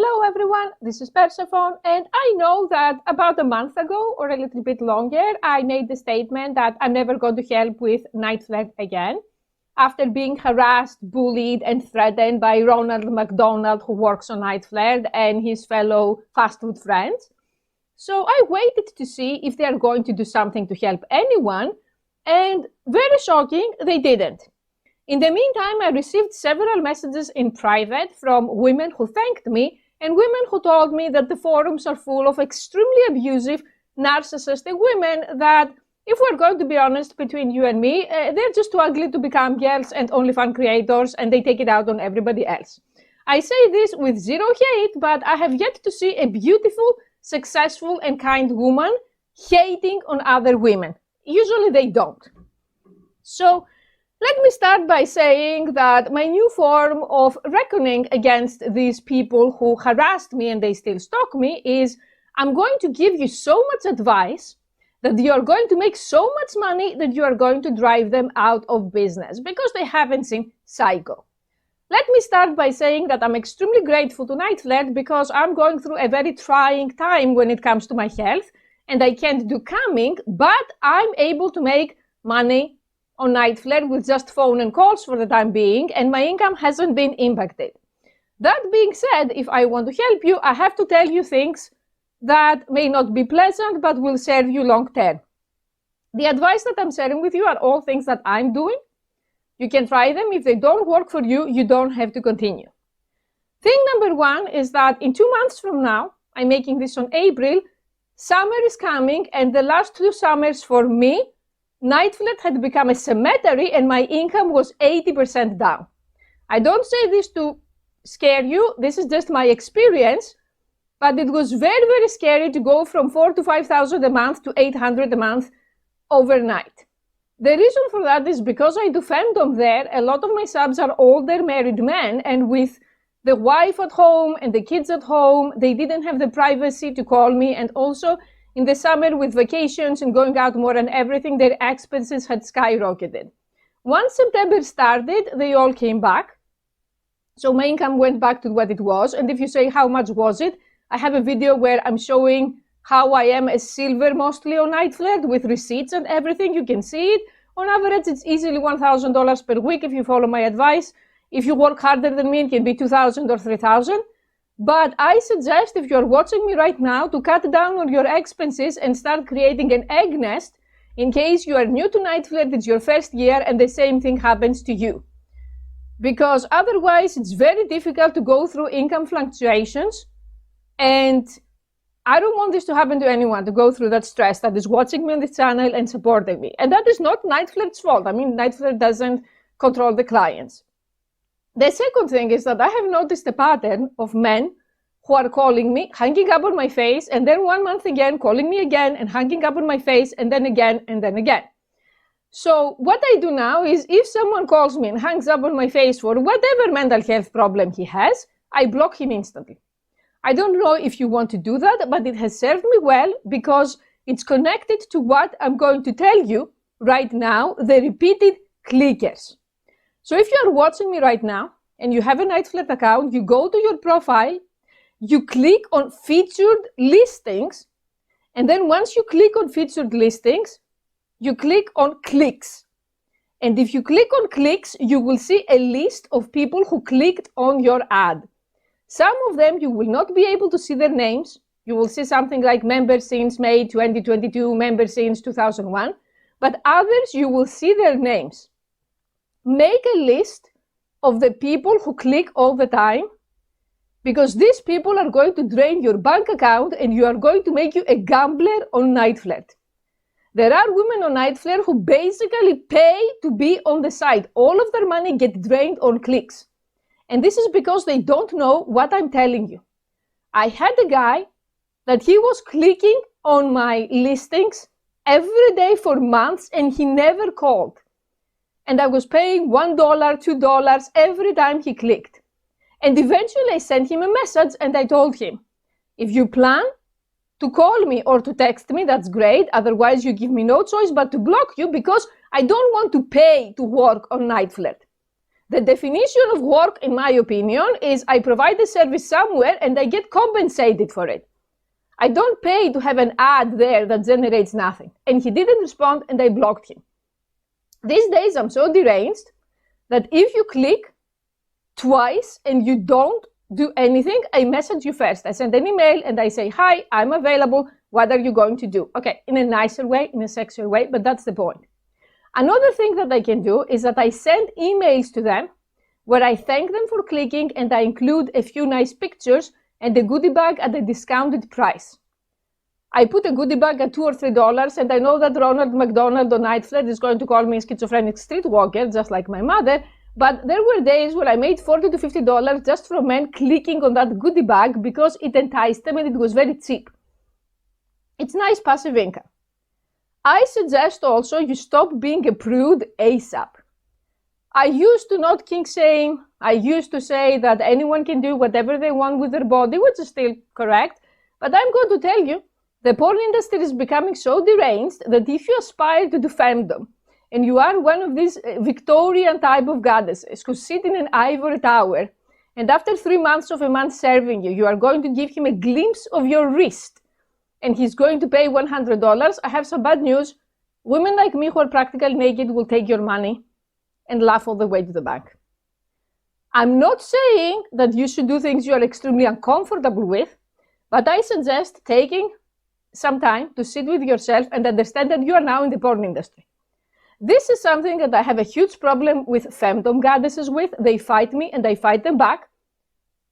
Hello everyone, this is Persephone, and I know that about a month ago or a little bit longer, I made the statement that I'm never going to help with Niteflirt again after being harassed, bullied, and threatened by Ronald McDonald, who works on Niteflirt, and his fellow fast food friends. So I waited to see if they are going to do something to help anyone, and very shocking, they didn't. In the meantime, I received several messages in private from women who thanked me and women who told me that the forums are full of extremely abusive, narcissistic women that, if we're going to be honest between you and me, they're just too ugly to become girls and OnlyFans creators, and they take it out on everybody else. I say this with zero hate, but I have yet to see a beautiful, successful, and kind woman hating on other women. Usually they don't. So, let me start by saying that my new form of reckoning against these people who harassed me and they still stalk me is I'm going to give you so much advice that you are going to make so much money that you are going to drive them out of business because they haven't seen Psycho. Let me start by saying that I'm extremely grateful to Niteflirt because I'm going through a very trying time when it comes to my health and I can't do camming, but I'm able to make money on Niteflirt with just phone and calls for the time being, and my income hasn't been impacted. That being said, if I want to help you, I have to tell you things that may not be pleasant, but will serve you long term. The advice that I'm sharing with you are all things that I'm doing. You can try them. If they don't work for you, you don't have to continue. Thing number one is that in 2 months from now, I'm making this on April, summer is coming, and the last 2 summers for me, Niteflirt had become a cemetery and my income was 80% down. I don't say this to scare you, this is just my experience, but it was very, very scary to go from 4,000 to 5,000 a month to 800 a month overnight. The reason for that is because I do fandom there, a lot of my subs are older married men, and with the wife at home and the kids at home, they didn't have the privacy to call me, and also in the summer, with vacations and going out more and everything, their expenses had skyrocketed. Once September started, they all came back. So my income went back to what it was. And if you say, how much was it? I have a video where I'm showing how I am a silver mostly on Niteflirt with receipts and everything. You can see it. On average, it's easily $1,000 per week if you follow my advice. If you work harder than me, it can be $2,000 or $3,000. But I suggest, if you're watching me right now, to cut down on your expenses and start creating an egg nest in case you are new to Niteflirt, it's your first year and the same thing happens to you. Because otherwise, it's very difficult to go through income fluctuations, and I don't want this to happen to anyone, to go through that stress that is watching me on this channel and supporting me. And that is not Niteflirt's fault. I mean, Niteflirt doesn't control the clients. The second thing is that I have noticed a pattern of men who are calling me, hanging up on my face, and then 1 month again, calling me again and hanging up on my face, and then again, and then again. So what I do now is if someone calls me and hangs up on my face for whatever mental health problem he has, I block him instantly. I don't know if you want to do that, but it has served me well because it's connected to what I'm going to tell you right now, the repeated clickers. So if you are watching me right now and you have a Niteflirt account, you go to your profile, you click on featured listings, and then once you click on featured listings, you click on clicks. And if you click on clicks, you will see a list of people who clicked on your ad. Some of them you will not be able to see their names. You will see something like member since May 2022, member since 2001, but others you will see their names. Make a list of the people who click all the time, because these people are going to drain your bank account and you are going to make you a gambler on Niteflirt. There are women on Niteflirt who basically pay to be on the site. All of their money gets drained on clicks. And this is because they don't know what I'm telling you. I had a guy that he was clicking on my listings every day for months and he never called. And I was paying $1, $2 every time he clicked. And eventually I sent him a message and I told him, if you plan to call me or to text me, that's great. Otherwise, you give me no choice but to block you because I don't want to pay to work on Niteflirt. The definition of work, in my opinion, is I provide a service somewhere and I get compensated for it. I don't pay to have an ad there that generates nothing. And he didn't respond and I blocked him. These days I'm so deranged that if you click twice and you don't do anything, I message you first. I send an email and I say, hi, I'm available. What are you going to do? Okay, in a nicer way, in a sexier way, but that's the point. Another thing that I can do is that I send emails to them where I thank them for clicking and I include a few nice pictures and a goodie bag at a discounted price. I put a goodie bag at $2 or $3 and I know that Ronald McDonald on Niteflirt is going to call me a schizophrenic streetwalker, just like my mother, but there were days where I made $40 to $50 just from men clicking on that goodie bag because it enticed them and it was very cheap. It's nice passive income. I suggest also you stop being a prude ASAP. I used to not kink shame. I used to say that anyone can do whatever they want with their body, which is still correct. But I'm going to tell you, the porn industry is becoming so deranged that if you aspire to do femdom, and you are one of these Victorian type of goddesses who sit in an ivory tower, and after 3 months of a man serving you, you are going to give him a glimpse of your wrist, and he's going to pay $100, I have some bad news. Women like me who are practically naked will take your money and laugh all the way to the bank. I'm not saying that you should do things you are extremely uncomfortable with, but I suggest taking some time to sit with yourself and understand that you are now in the porn industry. This is something that I have a huge problem with femdom goddesses with. They fight me and I fight them back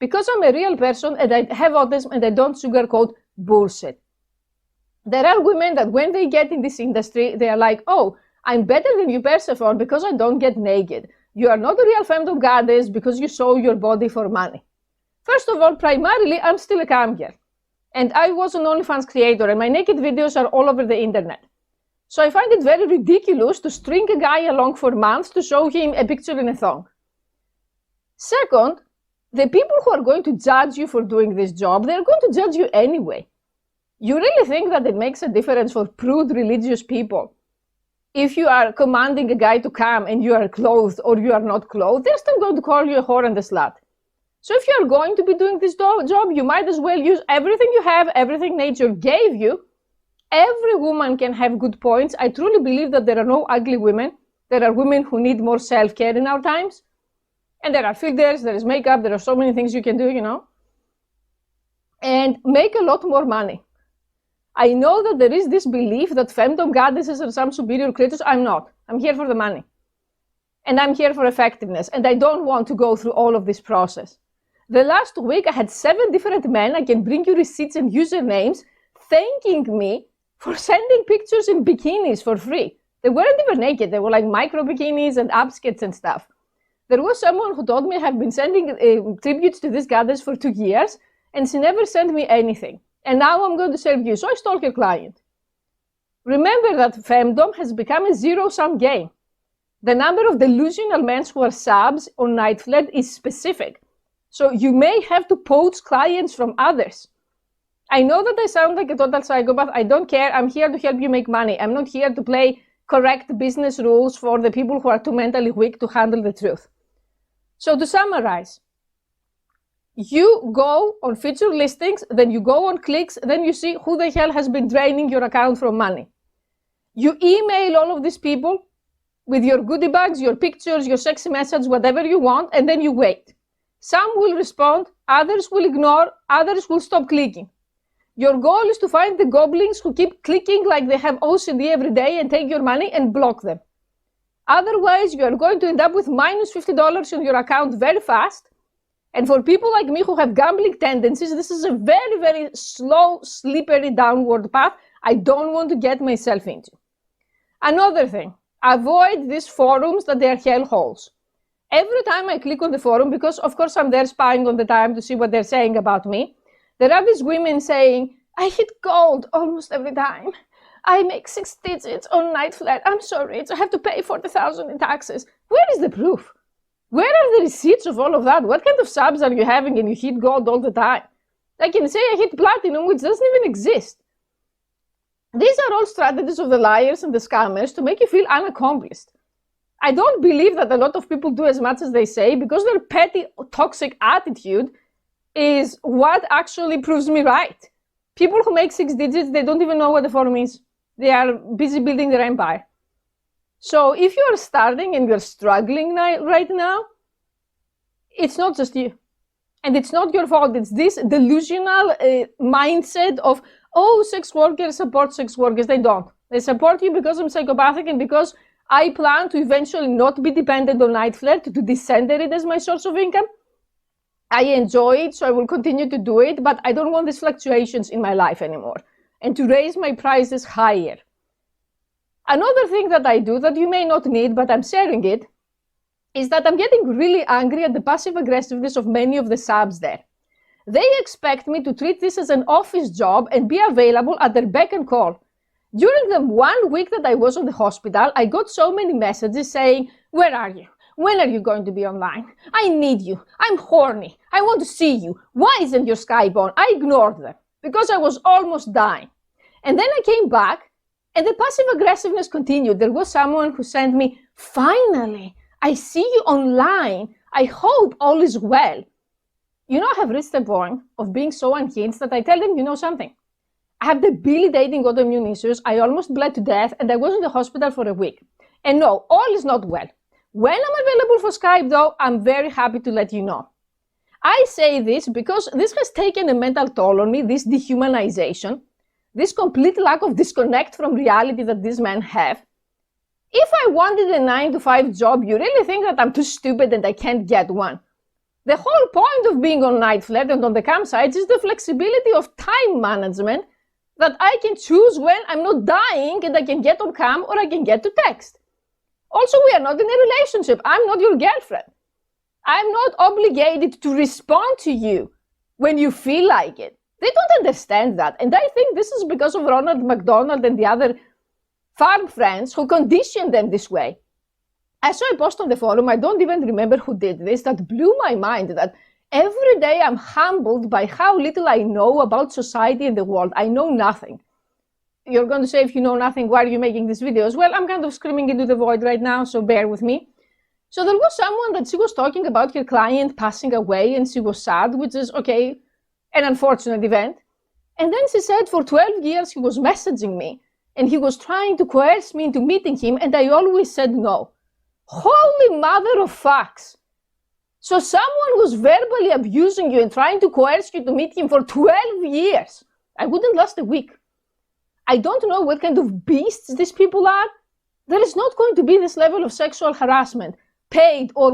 because I'm a real person and I have autism and I don't sugarcoat bullshit. There are women that when they get in this industry, they are like, oh, I'm better than you, Persephone, because I don't get naked. You are not a real femdom goddess because you show your body for money. First of all, primarily, I'm still a cam girl. And I was an OnlyFans creator and my naked videos are all over the internet. So I find it very ridiculous to string a guy along for months to show him a picture in a thong. Second, the people who are going to judge you for doing this job, they're going to judge you anyway. You really think that it makes a difference for prude religious people? If you are commanding a guy to come and you are clothed or you are not clothed, they're still going to call you a whore and a slut. So if you are going to be doing this job, you might as well use everything you have, everything nature gave you. Every woman can have good points. I truly believe that there are no ugly women. There are women who need more self-care in our times. And there are filters, there is makeup, there are so many things you can do, you know. And make a lot more money. I know that there is this belief that femdom goddesses are some superior creatures. I'm not. I'm here for the money. And I'm here for effectiveness. And I don't want to go through all of this process. The last week I had 7 different men, I can bring you receipts and usernames, thanking me for sending pictures in bikinis for free. They weren't even naked. They were like micro bikinis and abskits and stuff. There was someone who told me I have been sending tributes to this goddess for 2 years and she never sent me anything. And now I'm going to serve you. So I stole her client. Remember that femdom has become a zero-sum game. The number of delusional men who are subs on Niteflirt is specific. So you may have to poach clients from others. I know that I sound like a total psychopath. I don't care. I'm here to help you make money. I'm not here to play correct business rules for the people who are too mentally weak to handle the truth. So to summarize, you go on feature listings, then you go on clicks, then you see who the hell has been draining your account from money. You email all of these people with your goodie bags, your pictures, your sexy message, whatever you want, and then you wait. Some will respond, others will ignore, others will stop clicking. Your goal is to find the goblins who keep clicking like they have OCD every day and take your money and block them. Otherwise, you are going to end up with minus $50 on your account very fast. And for people like me who have gambling tendencies, this is a very, very slow, slippery downward path I don't want to get myself into. Another thing, avoid these forums that they are hellholes. Every time I click on the forum, because of course I'm there spying on the time to see what they're saying about me, there are these women saying, I hit gold almost every time. I make 6 digits on Niteflirt. I'm so rich. I have to pay $40,000 in taxes. Where is the proof? Where are the receipts of all of that? What kind of subs are you having and you hit gold all the time? I can say I hit platinum, which doesn't even exist. These are all strategies of the liars and the scammers to make you feel unaccomplished. I don't believe that a lot of people do as much as they say, because their petty, toxic attitude is what actually proves me right. People who make 6 digits, they don't even know what the forum is. They are busy building their empire. So if you're starting and you're struggling right now, it's not just you. And it's not your fault. It's this delusional mindset of, oh, sex workers support sex workers. They don't. They support you because I'm psychopathic and because I plan to eventually not be dependent on Niteflirt, to descender it as my source of income. I enjoy it, so I will continue to do it, but I don't want these fluctuations in my life anymore, and to raise my prices higher. Another thing that I do that you may not need, but I'm sharing it, is that I'm getting really angry at the passive aggressiveness of many of the subs there. They expect me to treat this as an office job and be available at their beck and call. During the 1 week that I was in the hospital, I got so many messages saying, where are you? When are you going to be online? I need you. I'm horny. I want to see you. Why isn't your Skype on? I ignored them because I was almost dying. And then I came back and the passive aggressiveness continued. There was someone who sent me, finally, I see you online. I hope all is well. You know, I have reached the point of being so unhinged that I tell them, you know something? I have debilitating autoimmune issues. I almost bled to death and I was in the hospital for a week. And no, all is not well. When I'm available for Skype, though, I'm very happy to let you know. I say this because this has taken a mental toll on me, this dehumanization, this complete lack of disconnect from reality that these men have. If I wanted a 9-to-5 job, you really think that I'm too stupid and I can't get one? The whole point of being on Niteflirt and on the campsites is the flexibility of time management, that I can choose when I'm not dying and I can get on cam or I can get to text. Also, we are not in a relationship. I'm not your girlfriend. I'm not obligated to respond to you when you feel like it. They don't understand that. And I think this is because of Ronald McDonald and the other farm friends who conditioned them this way. I saw a post on the forum, I don't even remember who did this, that blew my mind, that every day I'm humbled by how little I know about society and the world. I know nothing. You're going to say, if you know nothing, why are you making these videos? Well, I'm kind of screaming into the void right now, so bear with me. So there was someone that she was talking about her client passing away and she was sad, which is, okay, an unfortunate event. And then she said for 12 years he was messaging me and he was trying to coerce me into meeting him and I always said no. Holy mother of fucks. So someone was verbally abusing you and trying to coerce you to meet him for 12 years. I wouldn't last a week. I don't know what kind of beasts these people are. There is not going to be this level of sexual harassment, paid or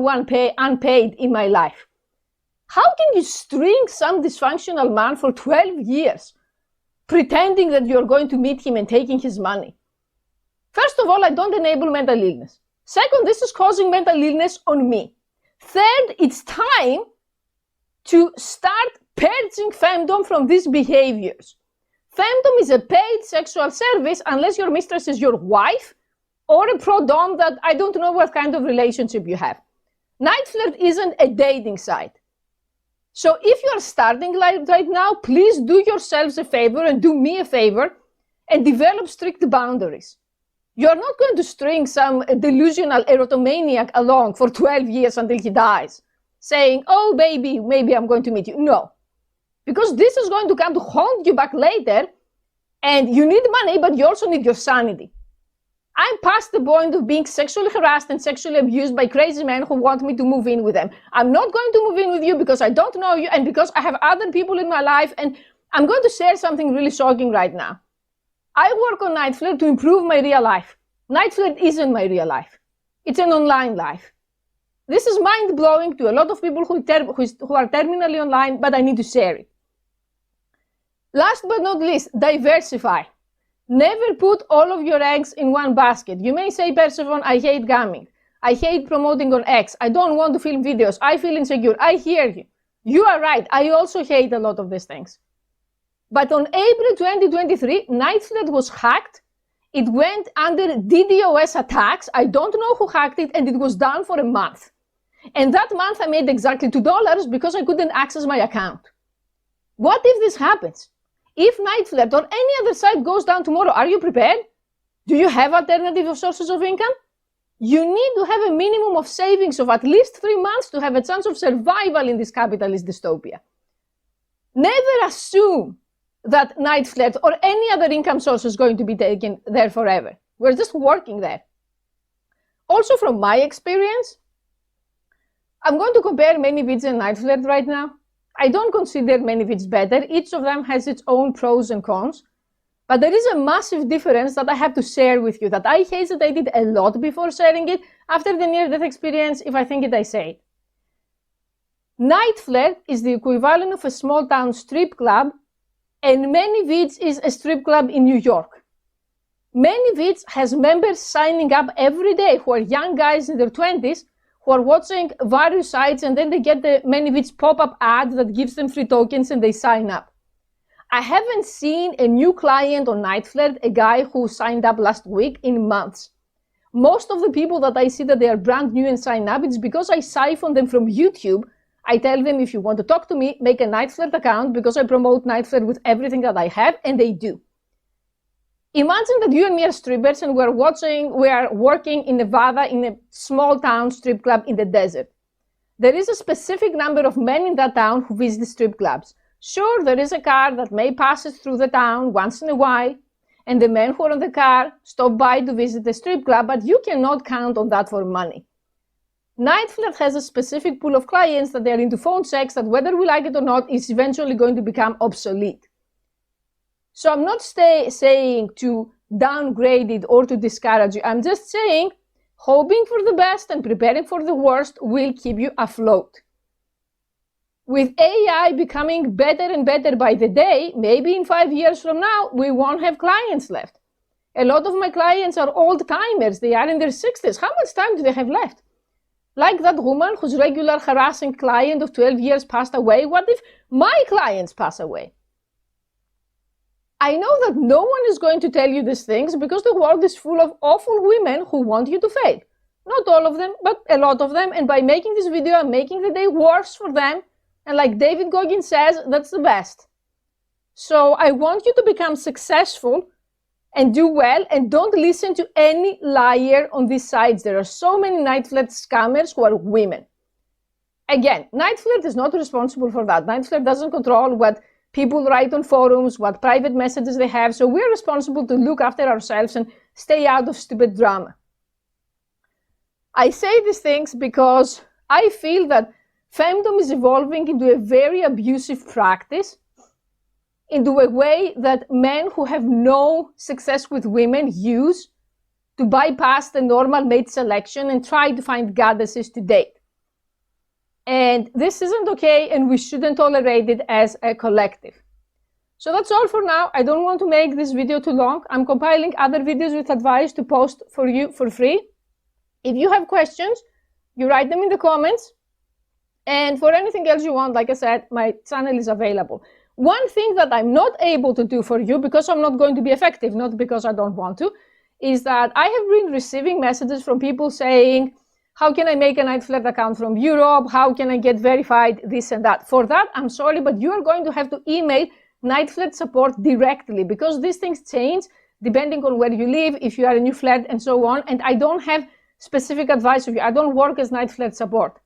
unpaid, in my life. How can you string some dysfunctional man for 12 years, pretending that you're going to meet him and taking his money? First of all, I don't enable mental illness. Second, this is causing mental illness on me. Third, it's time to start purging femdom from these behaviors. Femdom is a paid sexual service unless your mistress is your wife or a pro-dom that I don't know what kind of relationship you have. Niteflirt isn't a dating site. So if you are starting right now, please do yourselves a favor and do me a favor and develop strict boundaries. You're not going to string some delusional erotomaniac along for 12 years until he dies, saying, oh baby, maybe I'm going to meet you. No. Because this is going to come to haunt you back later, and you need money, but you also need your sanity. I'm past the point of being sexually harassed and sexually abused by crazy men who want me to move in with them. I'm not going to move in with you because I don't know you and because I have other people in my life, and I'm going to share something really shocking right now. I work on Niteflirt to improve my real life. Niteflirt isn't my real life. It's an online life. This is mind-blowing to a lot of people who are terminally online, but I need to share it. Last but not least, diversify. Never put all of your eggs in one basket. You may say, Persephone, I hate gaming. I hate promoting on X. I don't want to film videos. I feel insecure. I hear you. You are right. I also hate a lot of these things. But on April 2023, Niteflirt was hacked. It went under DDoS attacks. I don't know who hacked it, and it was down for a month. And that month I made exactly $2 because I couldn't access my account. What if this happens? If Niteflirt or any other site goes down tomorrow, are you prepared? Do you have alternative sources of income? You need to have a minimum of savings of at least 3 months to have a chance of survival in this capitalist dystopia. Never assume that Niteflirt or any other income source is going to be taken there forever. We're just working there. Also, from my experience, I'm going to compare ManyVids and Niteflirt right now. I don't consider ManyVids better. Each of them has its own pros and cons. But there is a massive difference that I have to share with you that I hesitated a lot before sharing it. After the near-death experience, if I think it, I say it. Niteflirt is the equivalent of a small-town strip club, and ManyVids is a strip club in New York. ManyVids has members signing up every day who are young guys in their 20s who are watching various sites, and then they get the ManyVids pop-up ad that gives them free tokens and they sign up. I haven't seen a new client on Niteflirt, a guy who signed up last week, in months. Most of the people that I see that they are brand new and sign up, it's because I siphon them from YouTube. I tell them, if you want to talk to me, make a Niteflirt account, because I promote Niteflirt with everything that I have, and they do. Imagine that you and me are strippers and we are working in Nevada in a small town strip club in the desert. There is a specific number of men in that town who visit strip clubs. Sure, there is a car that may pass through the town once in a while, and the men who are on the car stop by to visit the strip club, but you cannot count on that for money. Niteflirt has a specific pool of clients that they are into phone sex that, whether we like it or not, is eventually going to become obsolete. So I'm not saying to downgrade it or to discourage you. I'm just saying hoping for the best and preparing for the worst will keep you afloat. With AI becoming better and better by the day, maybe in 5 years from now, we won't have clients left. A lot of my clients are old timers. They are in their 60s. How much time do they have left? Like that woman whose regular harassing client of 12 years passed away. What if my clients pass away? I know that no one is going to tell you these things because the world is full of awful women who want you to fail. Not all of them, but a lot of them. And by making this video, I'm making the day worse for them. And like David Goggins says, that's the best. So I want you to become successful and do well, and don't listen to any liar on these sites. There are so many Niteflirt scammers who are women. Again, Niteflirt is not responsible for that. Niteflirt doesn't control what people write on forums, what private messages they have. So we're responsible to look after ourselves and stay out of stupid drama. I say these things because I feel that femdom is evolving into a very abusive practice, into a way that men who have no success with women use to bypass the normal mate selection and try to find goddesses to date. And this isn't okay, and we shouldn't tolerate it as a collective. So that's all for now. I don't want to make this video too long. I'm compiling other videos with advice to post for you for free. If you have questions, you write them in the comments. And for anything else you want, like I said, my channel is available. One thing that I'm not able to do for you, because I'm not going to be effective, not because I don't want to, is that I have been receiving messages from people saying, how can I make a Niteflirt account from Europe? How can I get verified? This and that. For that, I'm sorry, but you are going to have to email Niteflirt support directly, because these things change depending on where you live, if you are a new flirt, and so on. And I don't have specific advice for you. I don't work as Niteflirt support.